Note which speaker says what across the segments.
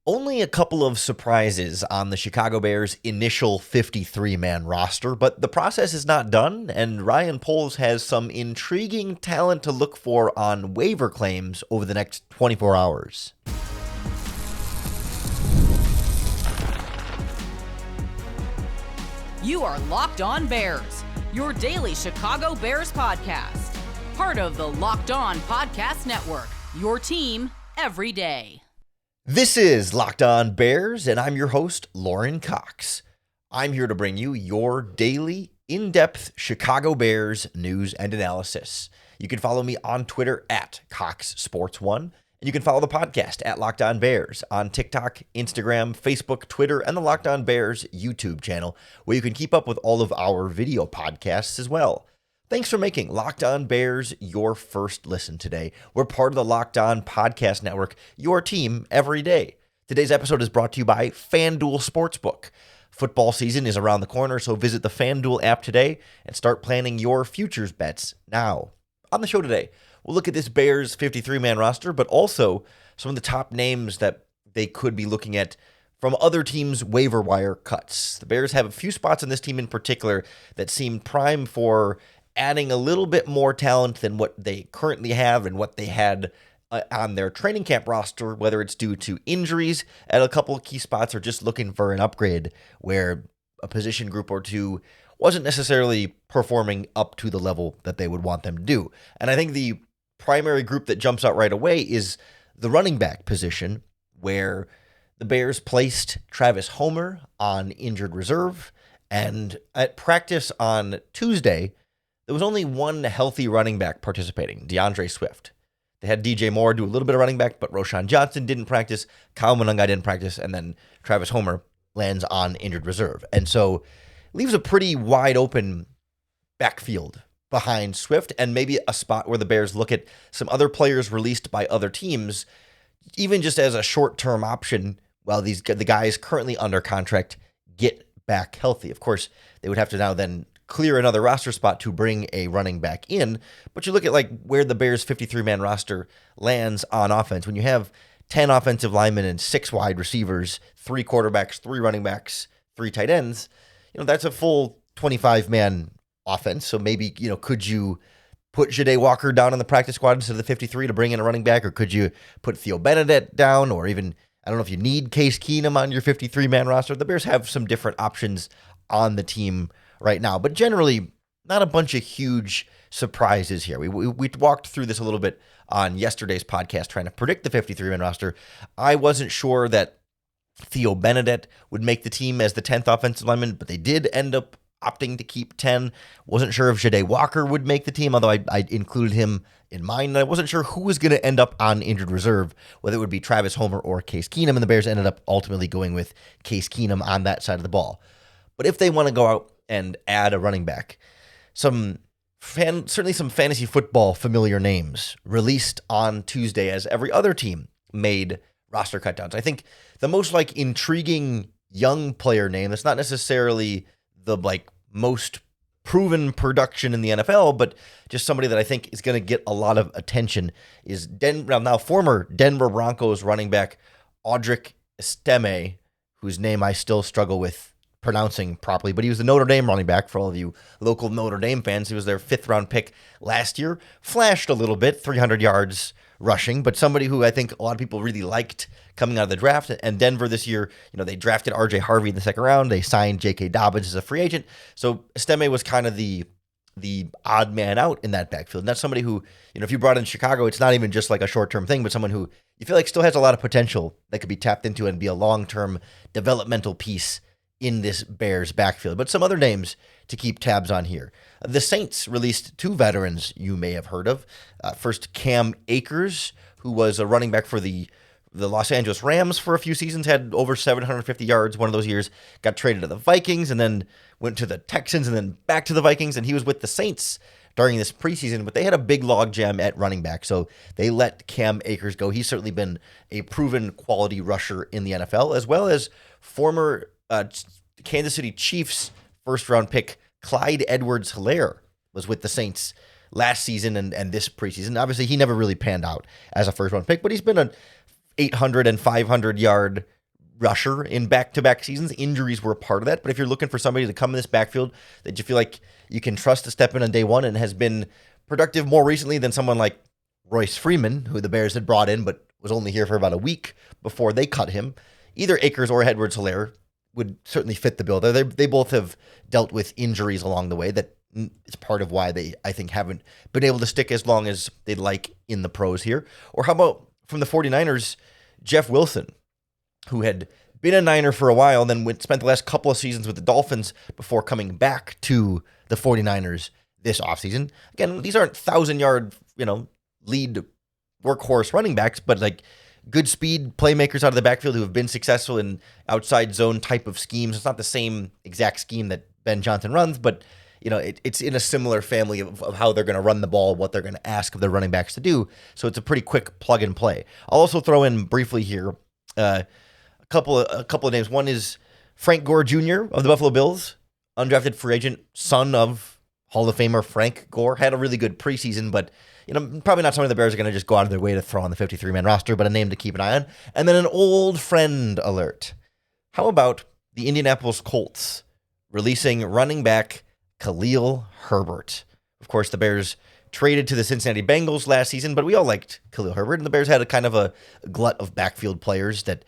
Speaker 1: Only a couple of surprises on the Chicago Bears' initial 53-man roster, but the process is not done, and Ryan Poles has some intriguing talent to look for on waiver claims over the next 24 hours.
Speaker 2: You are Locked On Bears, your daily Chicago Bears podcast. Part of the Locked On Podcast Network, your team every day.
Speaker 1: This is Locked On Bears, and I'm your host, Lauren Cox. I'm here to bring you your daily, in-depth Chicago Bears news and analysis. You can follow me on Twitter at CoxSports1, and you can follow the podcast at Locked On Bears on TikTok, Instagram, Facebook, Twitter, and the Locked On Bears YouTube channel, where you can keep up with all of our video podcasts as well. Thanks for making Locked On Bears your first listen today. We're part of the Locked On Podcast Network, your team every day. Today's episode is brought to you by FanDuel Sportsbook. Football season is around the corner, so visit the FanDuel app today and start planning your futures bets now. On the show today, we'll look at this Bears 53-man roster, but also some of the top names that they could be looking at from other teams' waiver wire cuts. The Bears have a few spots in this team in particular that seem prime for adding a little bit more talent than what they currently have and what they had on their training camp roster, whether it's due to injuries at a couple of key spots or just looking for an upgrade where a position group or two wasn't necessarily performing up to the level that they would want them to do. And I think the primary group that jumps out right away is the running back position, where the Bears placed Travis Homer on injured reserve, and at practice on Tuesday, there was only one healthy running back participating, DeAndre Swift. They had DJ Moore do a little bit of running back, but Roschon Johnson didn't practice, Kyle Monangai didn't practice, and then Travis Homer lands on injured reserve. And so it leaves a pretty wide open backfield behind Swift, and maybe a spot where the Bears look at some other players released by other teams, even just as a short-term option while the guys currently under contract get back healthy. Of course, they would have to now then clear another roster spot to bring a running back in, but you look at like where the Bears 53-man roster lands on offense. When you have 10 offensive linemen and 6 wide receivers, 3 quarterbacks, 3 running backs, 3 tight ends, that's a full 25-man offense. So maybe, could you put Jade Walker down on the practice squad instead of the 53 to bring in a running back, or could you put Theo Benedict down, or even, I don't know if you need Case Keenum on your 53-man roster. The Bears have some different options on the team right now, but generally not a bunch of huge surprises here. We walked through this a little bit on yesterday's podcast trying to predict the 53-man roster. I wasn't sure that Theo Benedict would make the team as the 10th offensive lineman, but they did end up opting to keep 10. Wasn't sure if Jade Walker would make the team, although I included him in mine. And I wasn't sure who was going to end up on injured reserve, whether it would be Travis Homer or Case Keenum, and the Bears ended up ultimately going with Case Keenum on that side of the ball. But if they want to go out and add a running back, certainly some fantasy football familiar names released on Tuesday as every other team made roster cutdowns. I think the most intriguing young player name that's not necessarily the most proven production in the NFL, but just somebody that I think is going to get a lot of attention is now former Denver Broncos running back Audric Estime, whose name I still struggle with pronouncing properly, but he was the Notre Dame running back for all of you local Notre Dame fans. He was their 5th round pick last year, flashed a little bit, 300 yards rushing, but somebody who I think a lot of people really liked coming out of the draft. And Denver this year, they drafted RJ Harvey in the 2nd round. They signed J.K. Dobbins as a free agent. So Estime was kind of the odd man out in that backfield. And that's somebody who, if you brought in Chicago, it's not even just like a short-term thing, but someone who you feel like still has a lot of potential that could be tapped into and be a long-term developmental piece in this Bears backfield. But some other names to keep tabs on here. The Saints released 2 veterans you may have heard of. First, Cam Akers, who was a running back for the Los Angeles Rams for a few seasons, had over 750 yards one of those years, got traded to the Vikings, and then went to the Texans, and then back to the Vikings, and he was with the Saints during this preseason, but they had a big logjam at running back, so they let Cam Akers go. He's certainly been a proven quality rusher in the NFL, as well as former Kansas City Chiefs first-round pick Clyde Edwards-Helaire was with the Saints last season and this preseason. Obviously, he never really panned out as a first-round pick, but he's been an 800 and 500-yard rusher in back-to-back seasons. Injuries were a part of that. But if you're looking for somebody to come in this backfield that you feel like you can trust to step in on day one and has been productive more recently than someone like Royce Freeman, who the Bears had brought in but was only here for about a week before they cut him, either Akers or Edwards-Helaire would certainly fit the bill. They both have dealt with injuries along the way. That is part of why they, I think, haven't been able to stick as long as they'd like in the pros here. Or how about from the 49ers, Jeff Wilson, who had been a Niner for a while, then spent the last couple of seasons with the Dolphins before coming back to the 49ers this offseason. Again, these aren't 1,000-yard, lead workhorse running backs, but like good speed playmakers out of the backfield who have been successful in outside zone type of schemes. It's not the same exact scheme that Ben Johnson runs, but it's in a similar family of how they're going to run the ball, what they're going to ask of their running backs to do. So it's a pretty quick plug and play. I'll also throw in briefly here a couple of names. One is Frank Gore Jr. of the Buffalo Bills, undrafted free agent, son of Hall of Famer Frank Gore. Had a really good preseason, but probably not somebody the Bears are going to just go out of their way to throw on the 53-man roster, but a name to keep an eye on. And then an old friend alert. How about the Indianapolis Colts releasing running back Khalil Herbert? Of course, the Bears traded to the Cincinnati Bengals last season, but we all liked Khalil Herbert, and the Bears had a kind of a glut of backfield players that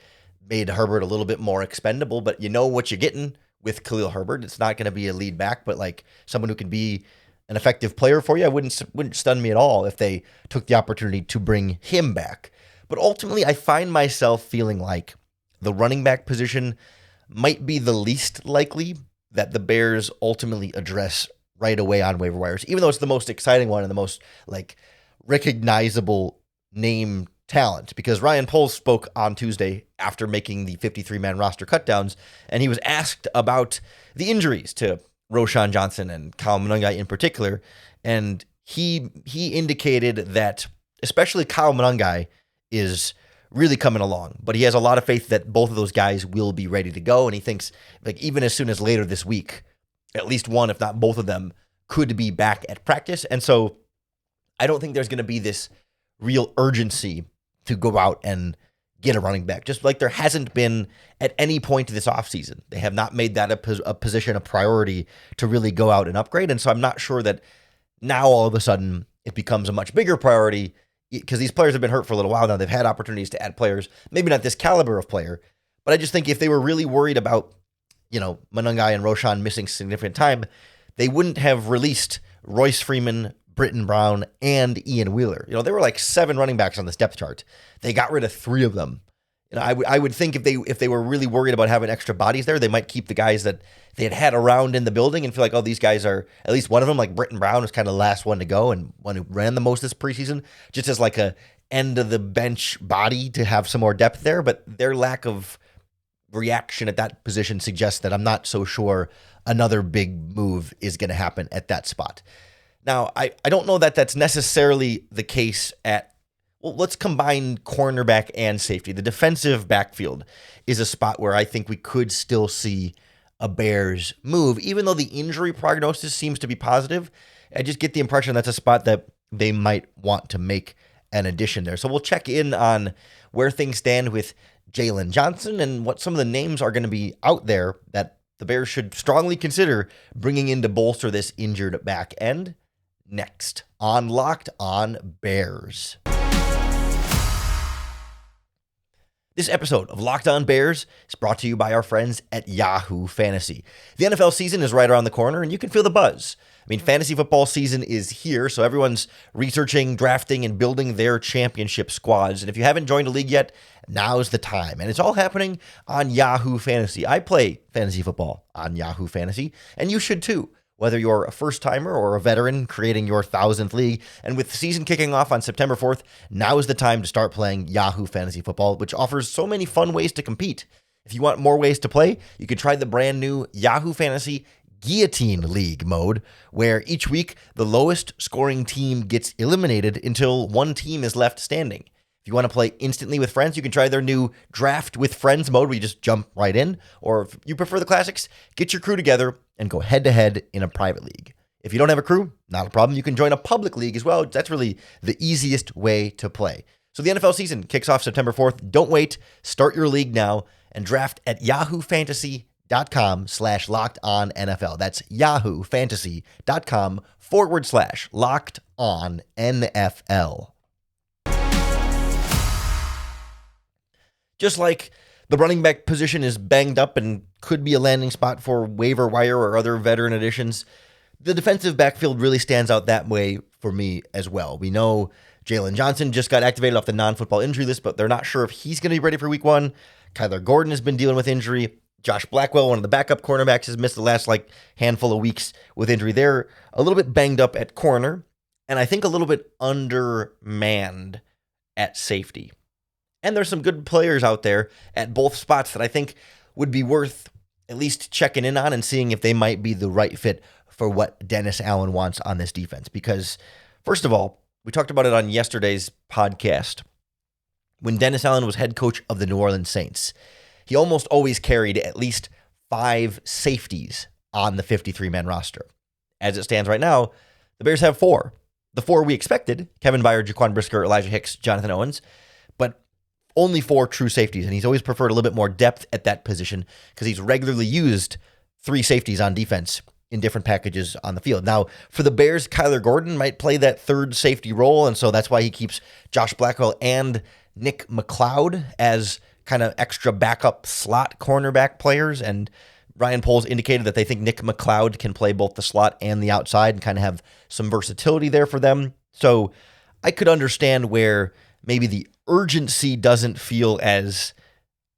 Speaker 1: made Herbert a little bit more expendable, but you know what you're getting with Khalil Herbert. It's not going to be a lead back, but like someone who can be an effective player for you. It wouldn't stun me at all if they took the opportunity to bring him back. But ultimately, I find myself feeling like the running back position might be the least likely that the Bears ultimately address right away on waiver wires, even though it's the most exciting one and the most like recognizable name talent, because Ryan Poles spoke on Tuesday after making the 53-man roster cutdowns, and he was asked about the injuries to Roschon Johnson and Kyle Monangai in particular, and he indicated that especially Kyle Monangai is really coming along, but he has a lot of faith that both of those guys will be ready to go, and he thinks like even as soon as later this week, at least one, if not both of them, could be back at practice. And so I don't think there's going to be this real urgency to go out and get a running back, just like there hasn't been at any point this offseason. They have not made that a position, a priority to really go out and upgrade. And so I'm not sure that now all of a sudden it becomes a much bigger priority, because these players have been hurt for a little while now. They've had opportunities to add players, maybe not this caliber of player, but I just think if they were really worried about, Monangai and Roschon missing significant time, they wouldn't have released Royce Freeman, Britton Brown, and Ian Wheeler. There were like 7 running backs on this depth chart. They got rid of 3 of them. I would think if they were really worried about having extra bodies there, they might keep the guys that they had around in the building and feel like, oh, these guys are, at least one of them, like Britton Brown, was kind of the last one to go and one who ran the most this preseason, just as like a end of the bench body to have some more depth there. But their lack of reaction at that position suggests that I'm not so sure another big move is going to happen at that spot. Now, I don't know that that's necessarily the case let's combine cornerback and safety. The defensive backfield is a spot where I think we could still see a Bears move, even though the injury prognosis seems to be positive. I just get the impression that's a spot that they might want to make an addition there. So we'll check in on where things stand with Jalen Johnson and what some of the names are going to be out there that the Bears should strongly consider bringing in to bolster this injured back end next on Locked On Bears. This episode of Locked On Bears is brought to you by our friends at Yahoo Fantasy. The NFL season is right around the corner, and you can feel the buzz. Fantasy football season is here, so everyone's researching, drafting, and building their championship squads. And if you haven't joined a league yet, now's the time. And it's all happening on Yahoo Fantasy. I play fantasy football on Yahoo Fantasy, and you should too, whether you're a first-timer or a veteran creating your 1,000th league. And with the season kicking off on September 4th, now is the time to start playing Yahoo Fantasy Football, which offers so many fun ways to compete. If you want more ways to play, you can try the brand new Yahoo Fantasy Guillotine League mode, where each week the lowest scoring team gets eliminated until one team is left standing. If you want to play instantly with friends, you can try their new Draft with Friends mode, where you just jump right in. Or if you prefer the classics, get your crew together and go head-to-head in a private league. If you don't have a crew, not a problem. You can join a public league as well. That's really the easiest way to play. So the NFL season kicks off September 4th. Don't wait. Start your league now and draft at yahoofantasy.com/lockedonnfl. That's yahoofantasy.com/lockedonnfl. Just like the running back position is banged up and could be a landing spot for waiver wire or other veteran additions, the defensive backfield really stands out that way for me as well. We know Jalen Johnson just got activated off the non-football injury list, but they're not sure if he's going to be ready for week one. Kyler Gordon has been dealing with injury. Josh Blackwell, one of the backup cornerbacks, has missed the last handful of weeks with injury. They're a little bit banged up at corner, and I think a little bit undermanned at safety. And there's some good players out there at both spots that I think would be worth at least checking in on and seeing if they might be the right fit for what Dennis Allen wants on this defense. Because, first of all, we talked about it on yesterday's podcast. When Dennis Allen was head coach of the New Orleans Saints, he almost always carried at least 5 safeties on the 53-man roster. As it stands right now, the Bears have 4. The 4 we expected, Kevin Byard, Jaquan Brisker, Elijah Hicks, Jonathan Owens, but only 4 true safeties, and he's always preferred a little bit more depth at that position because he's regularly used 3 safeties on defense in different packages on the field. Now, for the Bears, Kyler Gordon might play that third safety role, and so that's why he keeps Josh Blackwell and Nick McLeod as kind of extra backup slot cornerback players, and Ryan Poles indicated that they think Nick McLeod can play both the slot and the outside and kind of have some versatility there for them. So I could understand where maybe the urgency doesn't feel as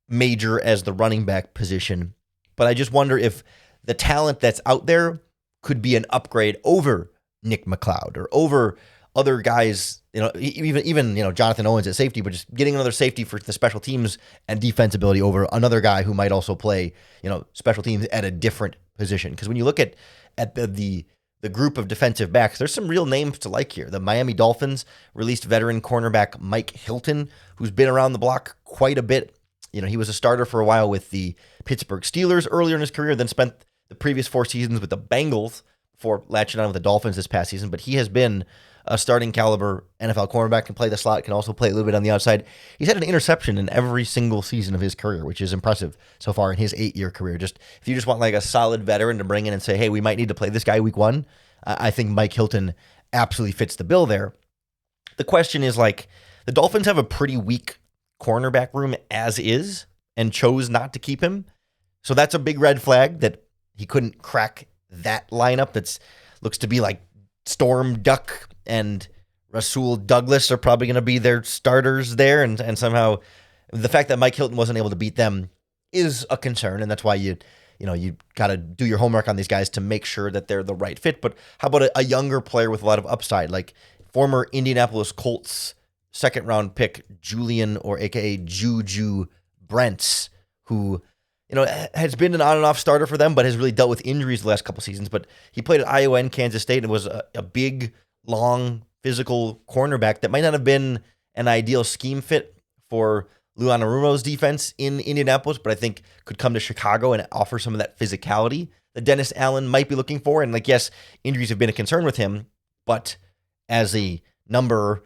Speaker 1: major as the running back position, but I just wonder if the talent that's out there could be an upgrade over Nick McLeod or over other guys, even Jonathan Owens at safety, but just getting another safety for the special teams and defense ability over another guy who might also play, special teams at a different position. Because when you look at the group of defensive backs, there's some real names to like here. The Miami Dolphins released veteran cornerback Mike Hilton, who's been around the block quite a bit. He was a starter for a while with the Pittsburgh Steelers earlier in his career, then spent the previous 4 seasons with the Bengals before latching on with the Dolphins this past season. But he has been a starting caliber NFL cornerback, can play the slot, can also play a little bit on the outside. He's had an interception in every single season of his career, which is impressive so far in his 8-year career. If you just want a solid veteran to bring in and say, hey, we might need to play this guy week 1, I think Mike Hilton absolutely fits the bill there. The question is the Dolphins have a pretty weak cornerback room as is and chose not to keep him. So that's a big red flag that he couldn't crack that lineup that looks to be Storm Duck and Rasul Douglas are probably going to be their starters there. And somehow the fact that Mike Hilton wasn't able to beat them is a concern. And that's why you got to do your homework on these guys to make sure that they're the right fit. But how about a younger player with a lot of upside, like former Indianapolis Colts second-round pick Julian, or AKA Juju Brents, who has been an on and off starter for them, but has really dealt with injuries the last couple seasons. But he played at Iowa and Kansas State and was a big, long, physical cornerback that might not have been an ideal scheme fit for Lou Anarumo's defense in Indianapolis, but I think could come to Chicago and offer some of that physicality that Dennis Allen might be looking for. And yes, injuries have been a concern with him, but as a number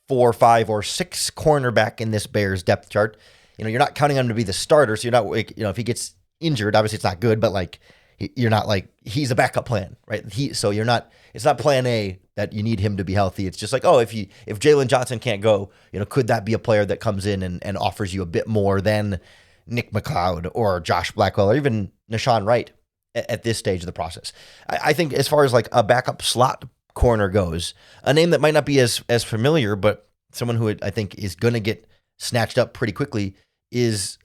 Speaker 1: 4, 5, or 6 cornerback in this Bears depth chart, you're not counting on him to be the starter. So you're not, if he gets injured, obviously it's not good, but you're not he's a backup plan, right? It's not plan A that you need him to be healthy. It's just if Jalen Johnson can't go, could that be a player that comes in and offers you a bit more than Nick McLeod or Josh Blackwell or even Nashawn Wright at this stage of the process? I think as far as a backup slot corner goes, a name that might not be as familiar, but someone who I think is going to get snatched up pretty quickly is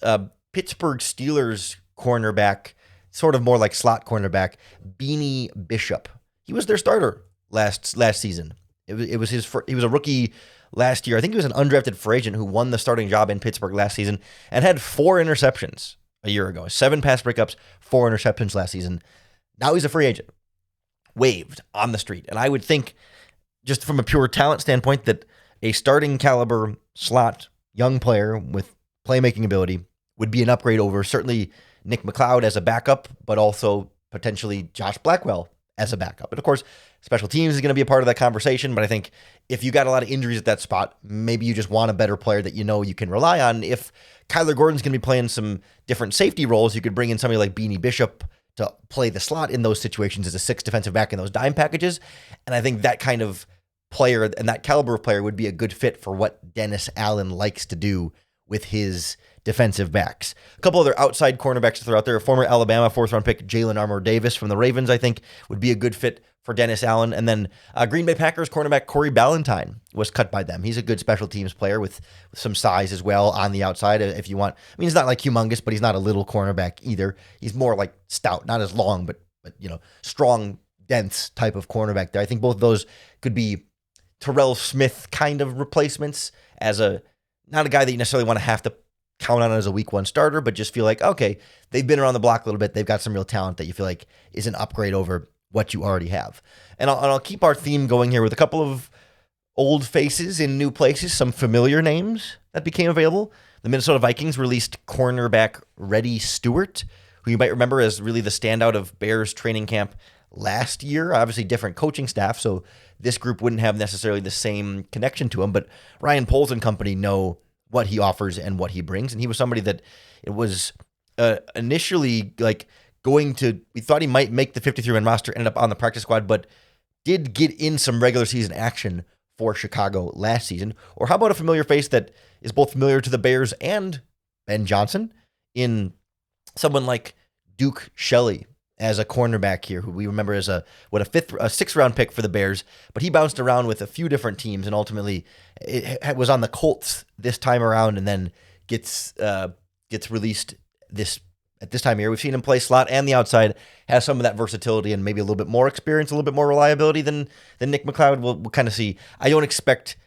Speaker 1: Pittsburgh Steelers cornerback, sort of more like slot cornerback, Beanie Bishop. He was their starter last season. It was he was a rookie last year. I think he was an undrafted free agent who won the starting job in Pittsburgh last season and had 4 interceptions a year ago. 7 pass breakups, 4 interceptions last season. Now he's a free agent, waived on the street. And I would think, just from a pure talent standpoint, that a starting caliber slot young player with playmaking ability would be an upgrade over certainly Nick McLeod as a backup, but also potentially Josh Blackwell as a backup. And of course, special teams is going to be a part of that conversation, but I think if you got a lot of injuries at that spot, maybe you just want a better player that you know you can rely on. If Kyler Gordon's going to be playing some different safety roles, you could bring in somebody like Beanie Bishop to play the slot in those situations as a 6 defensive back in those dime packages. And I think that kind of player and that caliber of player would be a good fit for what Dennis Allen likes to do with his defensive backs. A couple other outside cornerbacks to throw out there. Former Alabama 4th-round pick Jalen Armour Davis from the Ravens, I think, would be a good fit for Dennis Allen. And then Green Bay Packers cornerback Corey Ballentine was cut by them. He's a good special teams player with some size as well on the outside if you want. I mean, he's not like humongous, but he's not a little cornerback either. He's more like stout, not as long, but strong, dense type of cornerback there. I think both of those could be Terrell Smith kind of replacements as not a guy that you necessarily want to have to count on as a week 1 starter, but just feel like, okay, they've been around the block a little bit. They've got some real talent that you feel like is an upgrade over what you already have. And I'll keep our theme going here with a couple of old faces in new places, some familiar names that became available. The Minnesota Vikings released cornerback Reddy Stewart, who you might remember as really the standout of Bears training camp last year. Obviously different coaching staff, so this group wouldn't have necessarily the same connection to him, but Ryan Poles and company know what he offers and what he brings. And he was somebody that it was initially like we thought he might make the 53-man roster, ended up on the practice squad, but did get in some regular season action for Chicago last season. Or how about a familiar face that is both familiar to the Bears and Ben Johnson in someone like Duke Shelley as a cornerback here, who we remember as a 6th-round pick for the Bears, but he bounced around with a few different teams and ultimately it was on the Colts this time around, and then gets released at this time of year. We've seen him play slot and the outside, has some of that versatility and maybe a little bit more experience, a little bit more reliability than Nick McLeod. We'll kind of see. I don't expect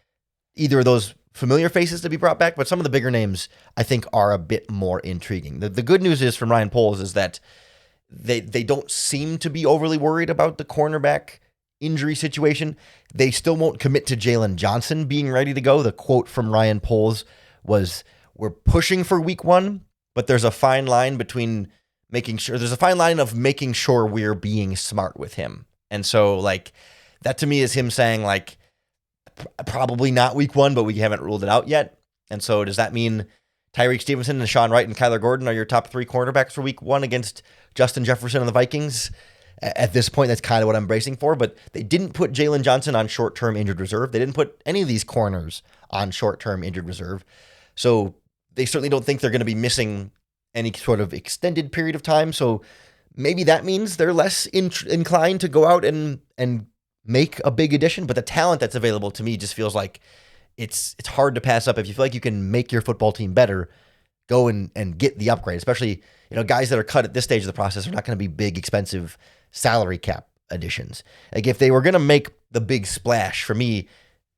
Speaker 1: either of those familiar faces to be brought back, but some of the bigger names I think are a bit more intriguing. The good news is from Ryan Poles is that they don't seem to be overly worried about the cornerback injury situation. They still won't commit to Jalen Johnson being ready to go. The quote from Ryan Poles was, "We're pushing for week 1, but there's a fine line between making sure we're being smart with him." And so like that to me is him saying like probably not week 1, but we haven't ruled it out yet. And so does that mean Tyreek Stevenson and Sean Wright and Kyler Gordon are your top 3 cornerbacks for week 1 against Justin Jefferson and the Vikings? At this point, that's kind of what I'm bracing for, but they didn't put Jalen Johnson on short-term injured reserve. They didn't put any of these corners on short-term injured reserve. So they certainly don't think they're going to be missing any sort of extended period of time. So maybe that means they're less inclined to go out and make a big addition. But the talent that's available to me just feels like it's hard to pass up. If you feel like you can make your football team better, go and get the upgrade. Especially, guys that are cut at this stage of the process are not going to be big, expensive salary cap additions. Like if they were going to make the big splash, for me,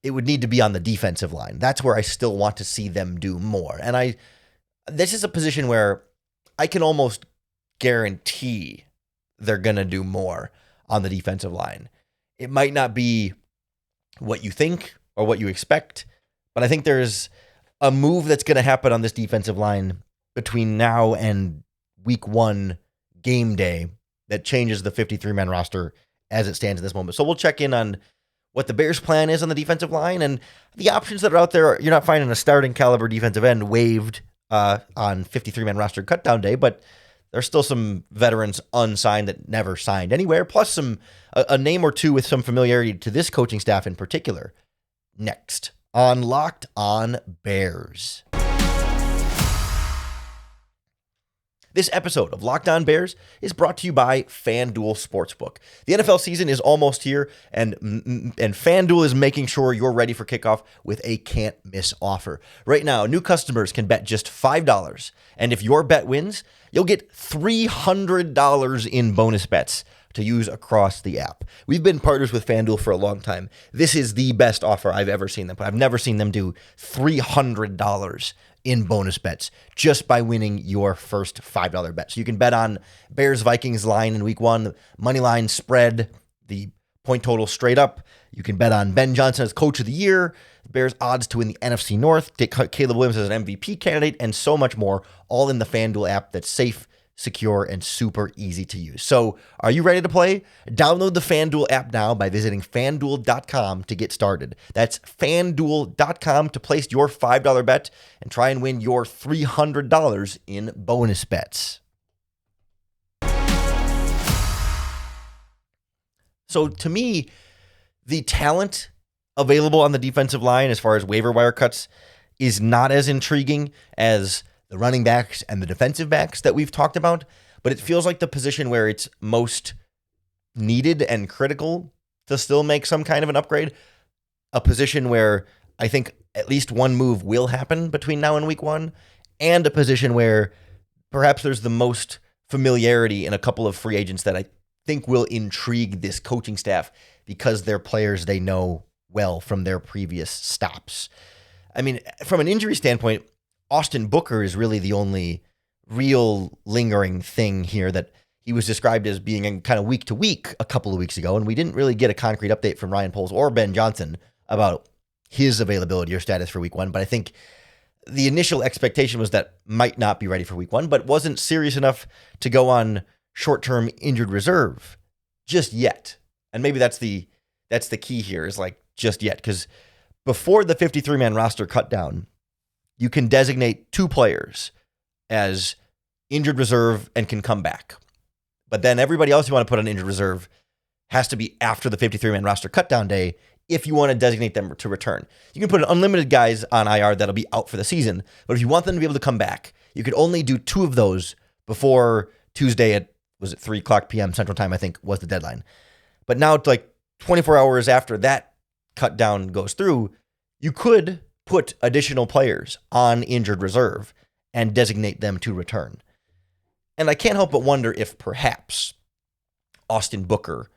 Speaker 1: it would need to be on the defensive line. That's where I still want to see them do more. And this is a position where I can almost guarantee they're going to do more on the defensive line. It might not be what you think or what you expect, but I think there's a move that's going to happen on this defensive line between now and week 1 game day that changes the 53-man roster as it stands in this moment. So we'll check in on what the Bears' plan is on the defensive line and the options that are out there. You're not finding a starting caliber defensive end waived on 53-man roster cutdown day, but there's still some veterans unsigned that never signed anywhere, plus a name or two with some familiarity to this coaching staff in particular. Next on Locked On Bears. This episode of Locked On Bears is brought to you by FanDuel Sportsbook. The NFL season is almost here, and FanDuel is making sure you're ready for kickoff with a can't-miss offer. Right now, new customers can bet just $5, and if your bet wins, you'll get $300 in bonus bets to use across the app. We've been partners with FanDuel for a long time. This is the best offer I've ever seen them, but I've never seen them do $300 in bonus bets just by winning your first $5 bet. So you can bet on Bears-Vikings line in week 1, money line spread, the point total straight up. You can bet on Ben Johnson as coach of the year, Bears odds to win the NFC North, take Caleb Williams as an MVP candidate, and so much more, all in the FanDuel app that's safe, secure, and super easy to use. So are you ready to play? Download the FanDuel app now by visiting FanDuel.com to get started. That's FanDuel.com to place your $5 bet and try and win your $300 in bonus bets. So to me, the talent available on the defensive line as far as waiver wire cuts is not as intriguing as the running backs and the defensive backs that we've talked about, but it feels like the position where it's most needed and critical to still make some kind of an upgrade, a position where I think at least one move will happen between now and week 1, and a position where perhaps there's the most familiarity in a couple of free agents that I think will intrigue this coaching staff because they're players they know well from their previous stops. I mean, from an injury standpoint, Austin Booker is really the only real lingering thing here, that he was described as being kind of week to week a couple of weeks ago, and we didn't really get a concrete update from Ryan Poles or Ben Johnson about his availability or status for week 1. But I think the initial expectation was that might not be ready for week 1, but wasn't serious enough to go on short-term injured reserve just yet. And maybe that's the key here, is like just yet, because before the 53-man roster cut down, you can designate 2 players as injured reserve and can come back. But then everybody else you want to put on injured reserve has to be after the 53-man roster cut down day if you want to designate them to return. You can put unlimited guys on IR that'll be out for the season, but if you want them to be able to come back, you could only do 2 of those before Tuesday at, was it 3 o'clock p.m. Central Time, I think was the deadline. But now it's like 24 hours after that cut down goes through, you could put additional players on injured reserve and designate them to return. And I can't help but wonder if perhaps Austin Booker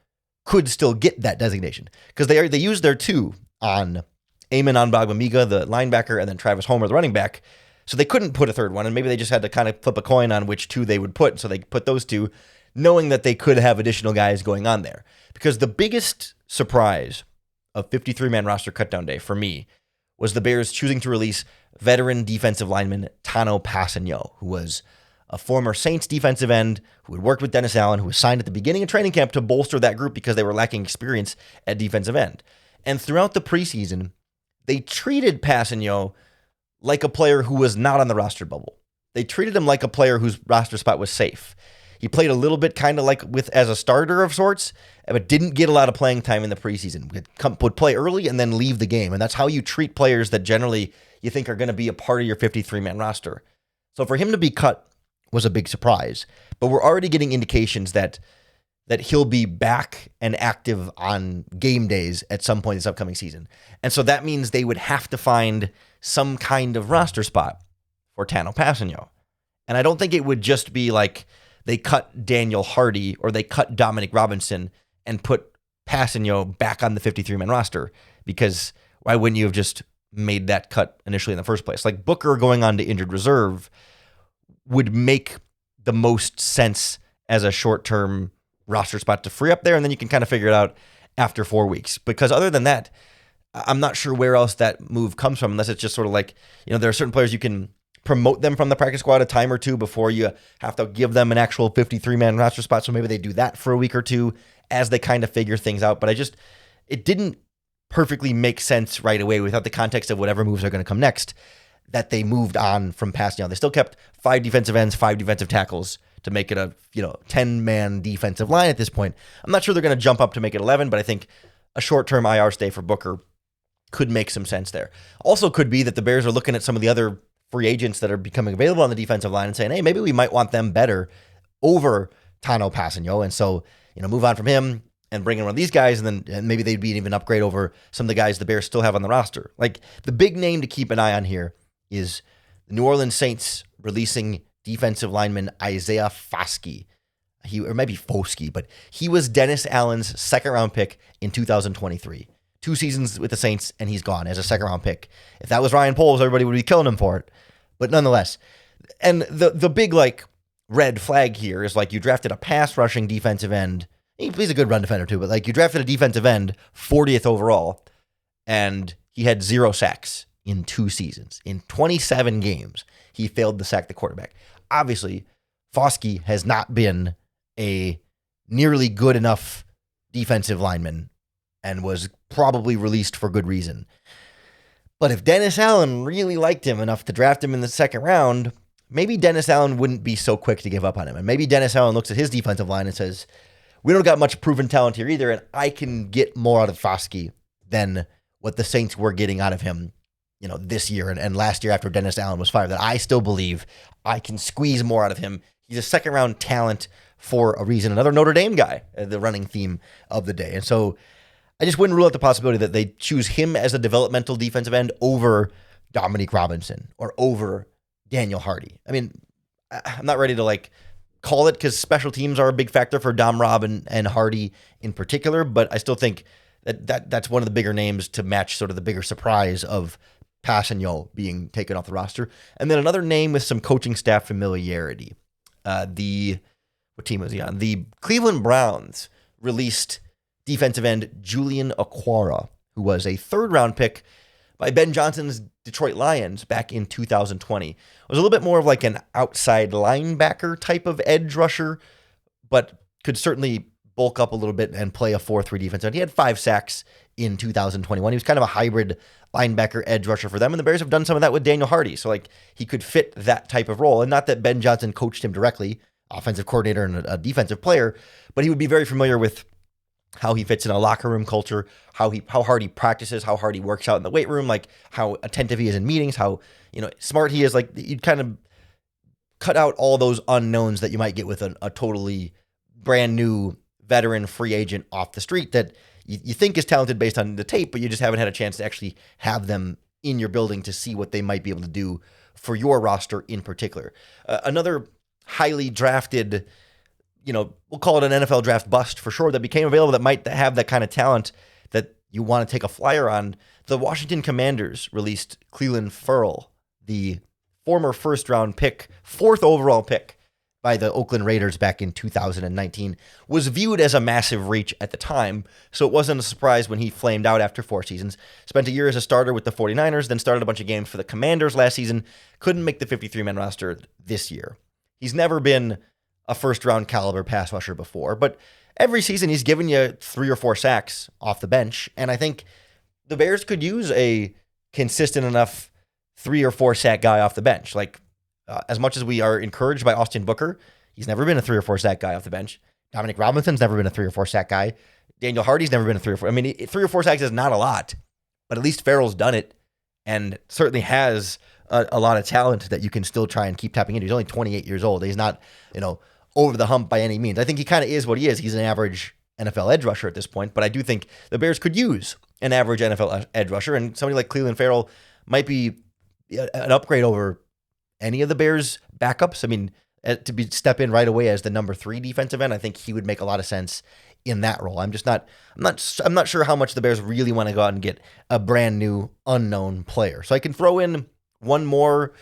Speaker 1: could still get that designation, because they used their 2 on Eamon Onbagbamiga, the linebacker, and then Travis Homer, the running back. So they couldn't put a third one, and maybe they just had to kind of flip a coin on which 2 they would put. So they put those 2, knowing that they could have additional guys going on there. Because the biggest surprise of 53-man roster cutdown day for me was the Bears choosing to release veteran defensive lineman Tano Passanio, who was a former Saints defensive end who had worked with Dennis Allen, who was signed at the beginning of training camp to bolster that group because they were lacking experience at defensive end. And throughout the preseason, they treated Passanio like a player who was not on the roster bubble. They treated him like a player whose roster spot was safe. He played a little bit kind of like as a starter of sorts, but didn't get a lot of playing time in the preseason. Would play early and then leave the game. And that's how you treat players that generally you think are going to be a part of your 53-man roster. So for him to be cut was a big surprise. But we're already getting indications that he'll be back and active on game days at some point this upcoming season. And so that means they would have to find some kind of roster spot for Tano Passanio. And I don't think it would just be like they cut Daniel Hardy or they cut Dominic Robinson and put Passanio back on the 53-man roster, because why wouldn't you have just made that cut initially in the first place? Like Booker going on to injured reserve would make the most sense as a short-term roster spot to free up there, and then you can kind of figure it out after 4 weeks. Because other than that, I'm not sure where else that move comes from, unless it's just sort of like, there are certain players you can promote them from the practice squad a time or 2 before you have to give them an actual 53-man roster spot. So maybe they do that for a week or 2 as they kind of figure things out. But it didn't perfectly make sense right away without the context of whatever moves are going to come next, that they moved on from Passanio. They still kept 5 defensive ends, 5 defensive tackles to make it a 10-man defensive line at this point. I'm not sure they're going to jump up to make it 11, but I think a short-term IR stay for Booker could make some sense there. Also could be that the Bears are looking at some of the other free agents that are becoming available on the defensive line and saying, hey, maybe we might want them better over Tano Passanio. And so, move on from him and bring in one of these guys, and maybe they'd be an even upgrade over some of the guys the Bears still have on the roster. Like, the big name to keep an eye on here is the New Orleans Saints releasing defensive lineman Isaiah Foskey. Or maybe Foskey, but he was Dennis Allen's second-round pick in 2023. 2 seasons with the Saints, and he's gone as a second-round pick. If that was Ryan Poles, everybody would be killing him for it. But nonetheless, and the big, red flag here is, you drafted a pass-rushing defensive end. He's a good run defender, too, but, you drafted a defensive end, 40th overall, and he had 0 sacks in 2 seasons. In 27 games, he failed to sack the quarterback. Obviously, Foskey has not been a nearly good enough defensive lineman and was probably released for good reason. But if Dennis Allen really liked him enough to draft him in the second round, maybe Dennis Allen wouldn't be so quick to give up on him. And maybe Dennis Allen looks at his defensive line and says, we don't got much proven talent here either, and I can get more out of Foskey than what the Saints were getting out of him, this year and last year after Dennis Allen was fired, that I still believe I can squeeze more out of him. He's a second round talent for a reason. Another Notre Dame guy, the running theme of the day. And so I just wouldn't rule out the possibility that they choose him as a developmental defensive end over Dominique Robinson or over Daniel Hardy. I mean, I'm not ready to call it because special teams are a big factor for Dom Rob and Hardy in particular, but I still think that's one of the bigger names to match sort of the bigger surprise of Passanio being taken off the roster. And then another name with some coaching staff familiarity. What team was he on? The Cleveland Browns released defensive end Julian Okwara, who was a third-round pick by Ben Johnson's Detroit Lions back in 2020. It was a little bit more of like an outside linebacker type of edge rusher, but could certainly bulk up a little bit and play a 4-3 defense. And he had 5 sacks in 2021. He was kind of a hybrid linebacker edge rusher for them, and the Bears have done some of that with Daniel Hardy. So he could fit that type of role. And not that Ben Johnson coached him directly, offensive coordinator and a defensive player, but he would be very familiar with how he fits in a locker room culture, how hard he practices, how hard he works out in the weight room, how attentive he is in meetings, how smart he is. You'd kind of cut out all those unknowns that you might get with a totally brand new veteran free agent off the street that you think is talented based on the tape, but you just haven't had a chance to actually have them in your building to see what they might be able to do for your roster in particular. Another highly drafted, we'll call it an NFL draft bust for sure, that became available that might have that kind of talent that you want to take a flyer on. The Washington Commanders released Clelin Ferrell, the former first-round pick, 4th overall pick by the Oakland Raiders back in 2019, was viewed as a massive reach at the time, so it wasn't a surprise when he flamed out after 4 seasons. Spent a year as a starter with the 49ers, then started a bunch of games for the Commanders last season, couldn't make the 53-man roster this year. He's never been a first-round caliber pass rusher before, but every season he's given you 3 or 4 sacks off the bench, and I think the Bears could use a consistent enough 3 or 4 sack guy off the bench. As much as we are encouraged by Austin Booker, he's never been a 3 or 4 sack guy off the bench. Dominic Robinson's never been a 3 or 4 sack guy. Daniel Hardy's never been a 3 or 4. I mean, 3 or 4 sacks is not a lot, but at least Farrell's done it and certainly has a lot of talent that you can still try and keep tapping into. He's only 28 years old. He's not, over the hump by any means. I think he kind of is what he is. He's an average NFL edge rusher at this point, but I do think the Bears could use an average NFL edge rusher, and somebody like Clelin Ferrell might be an upgrade over any of the Bears' backups. I mean, step in right away as the number 3 defensive end, I think he would make a lot of sense in that role. I'm not sure how much the Bears really want to go out and get a brand new unknown player. So I can throw in one more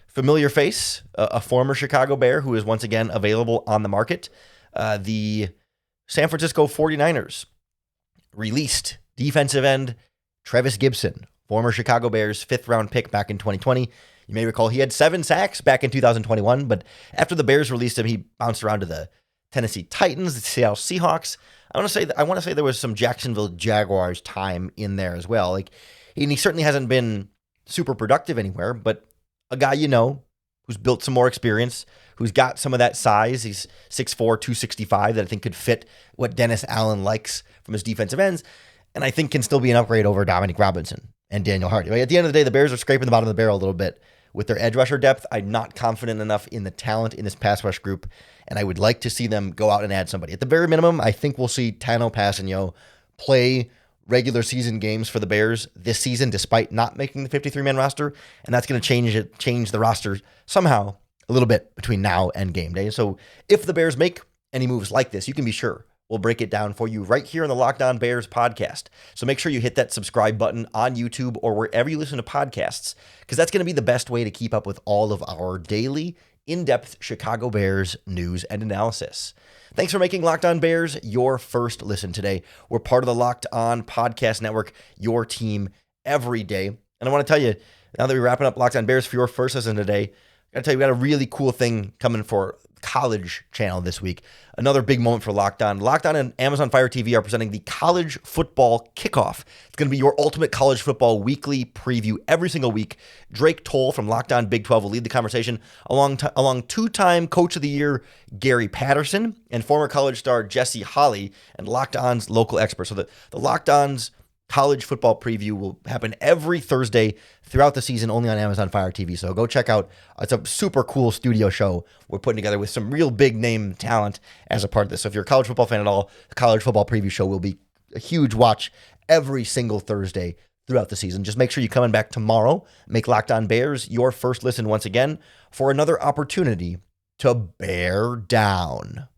Speaker 1: familiar face, a former Chicago Bear who is once again available on the market. The San Francisco 49ers released defensive end Trevis Gibson, former Chicago Bears 5th round pick back in 2020. You may recall he had 7 sacks back in 2021, but after the Bears released him, he bounced around to the Tennessee Titans, the Seattle Seahawks. I want to say there was some Jacksonville Jaguars time in there as well. He certainly hasn't been super productive anywhere, but a guy who's built some more experience, who's got some of that size. He's 6'4", 265 that I think could fit what Dennis Allen likes from his defensive ends, and I think can still be an upgrade over Dominic Robinson and Daniel Hardy. At the end of the day, the Bears are scraping the bottom of the barrel a little bit with their edge rusher depth. I'm not confident enough in the talent in this pass rush group, and I would like to see them go out and add somebody. At the very minimum, I think we'll see Tano Passanio play regular season games for the Bears this season, despite not making the 53-man roster, and that's going to change the roster somehow a little bit between now and game day. So if the Bears make any moves like this, you can be sure we'll break it down for you right here on the Locked On Bears podcast. So make sure you hit that subscribe button on YouTube or wherever you listen to podcasts, because that's going to be the best way to keep up with all of our daily, in-depth Chicago Bears news and analysis. Thanks for making Locked On Bears your first listen today. We're part of the Locked On Podcast Network, your team every day. And I want to tell you, now that we're wrapping up Locked On Bears for your first listen today, Gotta tell you, we got a really cool thing coming for College channel this week. Another big moment for Locked On. Locked On and Amazon Fire TV are presenting the College Football Kickoff. It's going to be your ultimate college football weekly preview every single week. Drake Toll from Locked On Big 12 will lead the conversation along two-time Coach of the Year Gary Patterson and former college star Jesse Holley and Locked On's local experts. So the Locked On's college football preview will happen every Thursday throughout the season, only on Amazon Fire TV. So go check out. It's a super cool studio show we're putting together with some real big name talent as a part of this. So if you're a college football fan at all, the college football preview show will be a huge watch every single Thursday throughout the season. Just make sure you're coming back tomorrow. Make Locked On Bears your first listen once again for another opportunity to bear down.